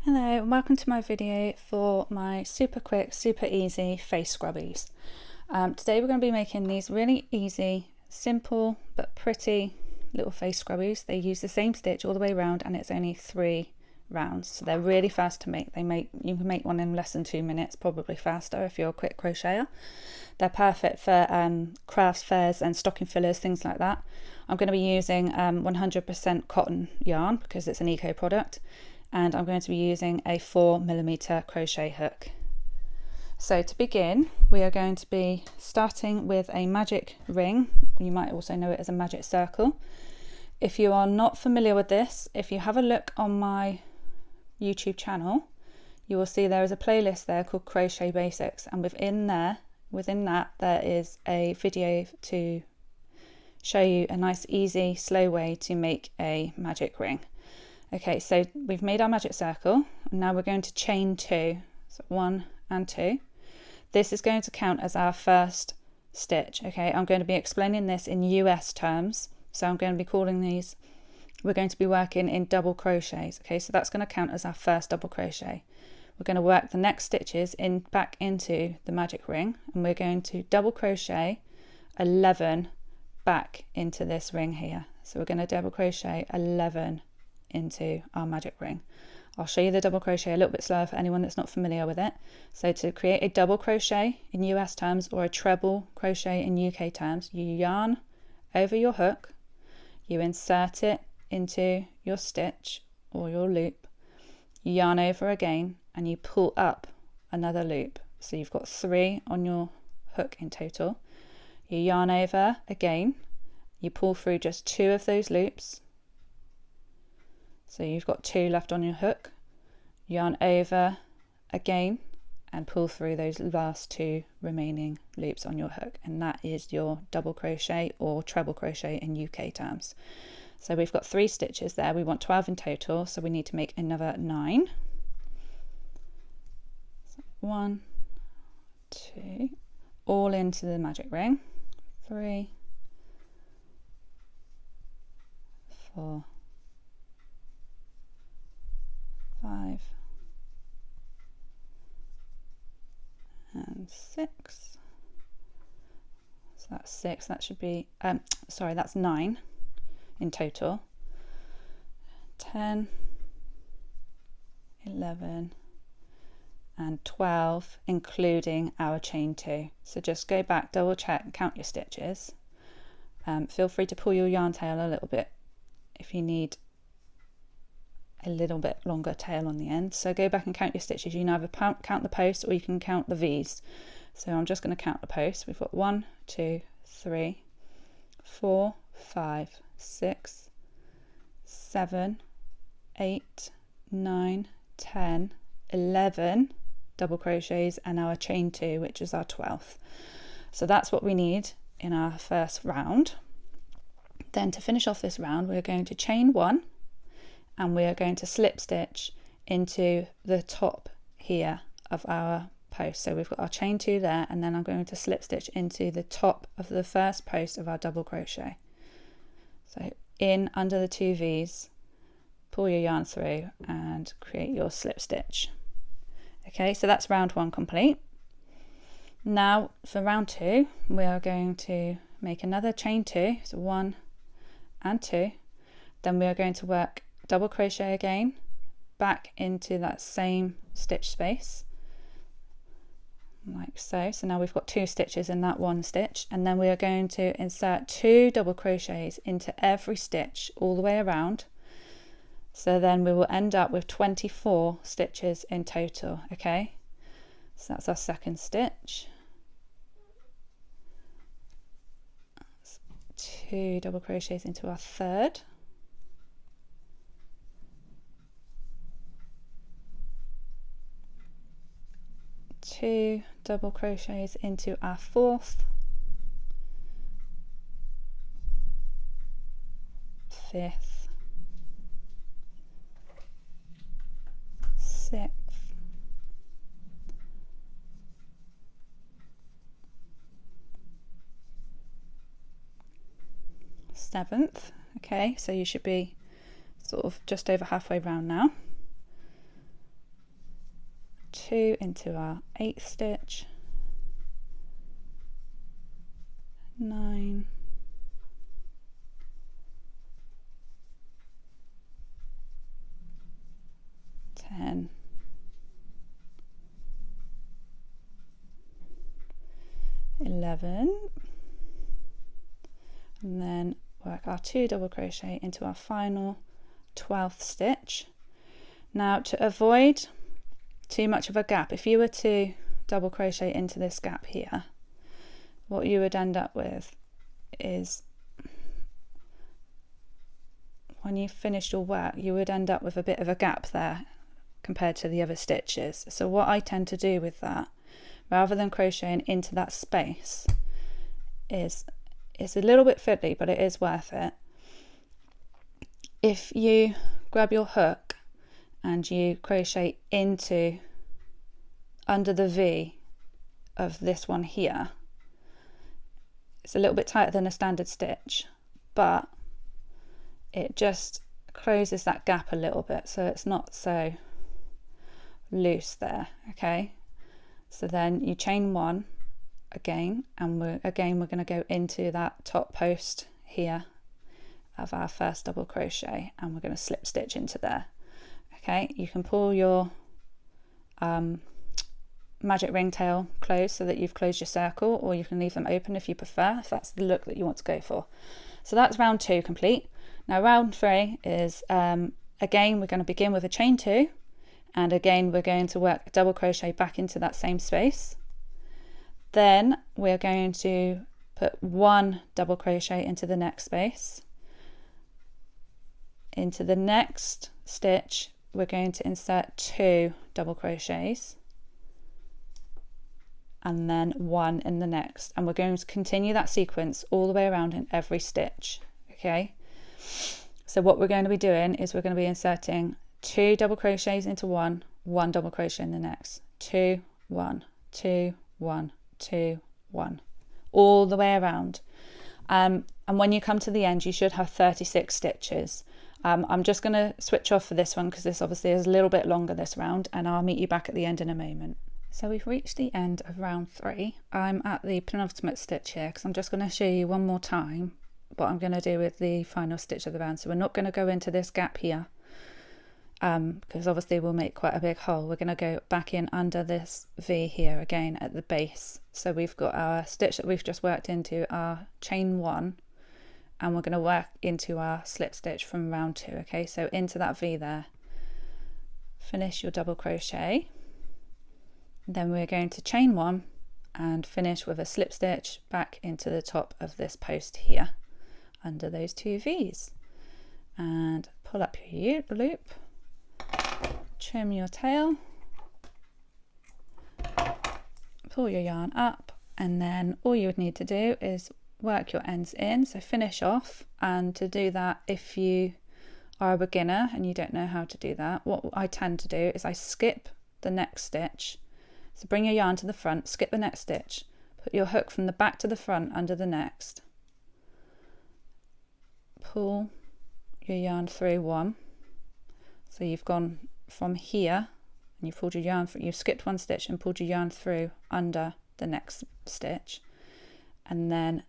Hello and welcome to my video for my super quick, super easy face scrubbies. Today we're going to be making these really easy, simple but pretty little face scrubbies. They use the same stitch all the way around and it's only 3 rounds, so they're really fast to make. You can make one in less than 2 minutes, probably faster if you're a quick crocheter. They're perfect for crafts fairs and stocking fillers, things like that. I'm going to be using 100% cotton yarn because it's an eco product. And I'm going to be using a 4mm crochet hook. So to begin, we are going to be starting with a magic ring. You might also know it as a magic circle. If you are not familiar with this, if you have a look on my YouTube channel, you will see there is a playlist there called Crochet Basics, and within that there is a video to show you a nice, easy, slow way to make a magic ring. Okay, so we've made our magic circle, and now we're going to chain 2, so 1 and 2. This is going to count as our first stitch. Okay, I'm going to be explaining this in US terms, so I'm going to be calling these, we're going to be working in double crochets. Okay, so that's going to count as our first double crochet. We're going to work the next stitches back into the magic ring, and we're going to double crochet 11 back into this ring here. So we're going to double crochet 11 into our magic ring. I'll show you the double crochet a little bit slower for anyone that's not familiar with it. So to create a double crochet in US terms or a treble crochet in UK terms, you yarn over your hook, you insert it into your stitch or your loop, you yarn over again, and you pull up another loop. So you've got 3 on your hook in total. You yarn over again, you pull through just 2 of those loops. So you've got 2 left on your hook, yarn over again and pull through those last 2 remaining loops on your hook, and that is your double crochet or treble crochet in UK terms. So we've got 3 stitches there, we want 12 in total, so we need to make another 9. So 1, 2, all into the magic ring, 3, 4, 5 and 6. So that's 6. That should be sorry, that's 9 in total. 10, 11 and 12, including our chain 2. So just go back, double check and count your stitches. Feel free to pull your yarn tail a little bit if you need a little bit longer tail on the end. So go back and count your stitches. You can either count the posts or you can count the V's. So I'm just going to count the posts. We've got 1, 2, 3, 4, 5, 6, 7, 8, 9, 10, 11 double crochets and our chain 2, which is our 12th. So that's what we need in our first round. Then to finish off this round, we're going to chain 1, and we are going to slip stitch into the top here of our post. So we've got our chain 2 there, and then I'm going to slip stitch into the top of the first post of our double crochet. So in under the 2 V's, pull your yarn through and create your slip stitch. Okay, so that's round 1 complete. Now for round 2, we are going to make another chain 2, so 1 and 2. Then we are going to work double crochet again back into that same stitch space like so. So now we've got 2 stitches in that 1 stitch, and then we are going to insert 2 double crochets into every stitch all the way around. So then we will end up with 24 stitches in total. Okay, so that's our second stitch. 2 double crochets into our third, 2 double crochets into our 4th, 5th, 6th, 7th. Okay, so you should be sort of just over halfway round now. 2 into our 8th stitch, 9, 10, 11, and then work our 2 double crochet into our final 12th stitch. Now, to avoid too much of a gap, if you were to double crochet into this gap here, what you would end up with is, when you finished your work, you would end up with a bit of a gap there compared to the other stitches. So what I tend to do with that, rather than crocheting into that space, is, it's a little bit fiddly, but it is worth it. If you grab your hook and you crochet into under the V of this one here, it's a little bit tighter than a standard stitch, but it just closes that gap a little bit, so it's not so loose there. Okay, so then you chain 1 again, and we're going to go into that top post here of our first double crochet, and we're going to slip stitch into there. Okay, you can pull your magic ringtail closed so that you've closed your circle, or you can leave them open if you prefer, if that's the look that you want to go for. So that's round 2 complete. Now round 3 is again, we're going to begin with a chain 2, and again we're going to work double crochet back into that same space. Then we're going to put 1 double crochet into the next space. Into the next stitch we're going to insert 2 double crochets, and then 1 in the next, and we're going to continue that sequence all the way around in every stitch. Okay, so what we're going to be doing is we're going to be inserting 2 double crochets into 1, 1 double crochet in the next, 2, 1, 2, 1, 2, 1, all the way around. And when you come to the end, you should have 36 stitches. I'm just going to switch off for this one because this obviously is a little bit longer this round, and I'll meet you back at the end in a moment. So we've reached the end of round 3. I'm at the penultimate stitch here because I'm just going to show you one more time what I'm going to do with the final stitch of the round. So we're not going to go into this gap here because obviously we'll make quite a big hole. We're going to go back in under this V here again at the base. So we've got our stitch that we've just worked into, our chain 1, and we're going to work into our slip stitch from round 2. Okay, so into that V there, finish your double crochet, then we're going to chain 1 and finish with a slip stitch back into the top of this post here under those 2 V's, and pull up your loop, trim your tail, pull your yarn up, and then all you would need to do is work your ends in. So finish off, and to do that, if you are a beginner and you don't know how to do that, what I tend to do is I skip the next stitch. So bring your yarn to the front, skip the next stitch, put your hook from the back to the front under the next, pull your yarn through 1. So you've gone from here and you've pulled your yarn through, you've skipped 1 stitch and pulled your yarn through under the next stitch, and then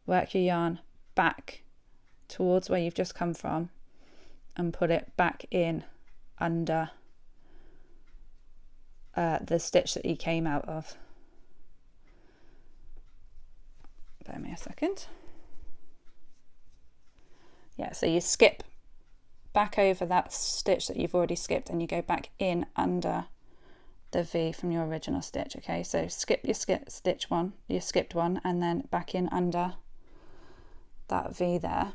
work your yarn back towards where you've just come from and put it back in under the stitch that you came out of. Bear me a second. Yeah, so you skip back over that stitch that you've already skipped and you go back in under the V from your original stitch. Okay, so skip your stitch 1, you skipped 1, and then back in under that V there.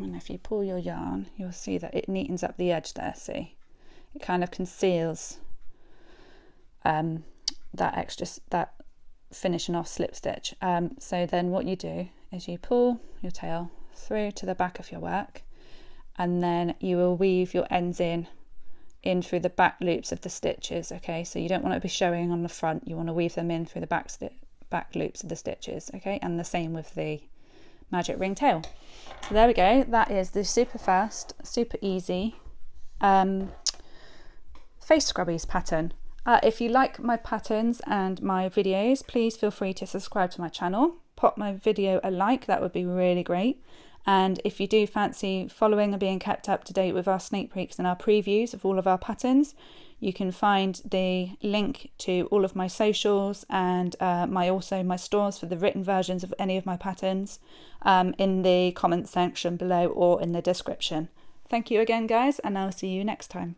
And if you pull your yarn, you'll see that it neatens up the edge there. See, it kind of conceals that finishing off slip stitch. So then what you do is you pull your tail through to the back of your work, and then you will weave your ends in through the back loops of the stitches. Okay, so you don't want it to be showing on the front, you want to weave them in through the back loops of the stitches, okay, and the same with the magic ring tail. So there we go, that is the super fast, super easy face scrubbies pattern. If you like my patterns and my videos, please feel free to subscribe to my channel, pop my video a like, that would be really great. And if you do fancy following and being kept up to date with our sneak peeks and our previews of all of our patterns, you can find the link to all of my socials and my stores for the written versions of any of my patterns in the comments section below or in the description. Thank you again, guys, and I'll see you next time.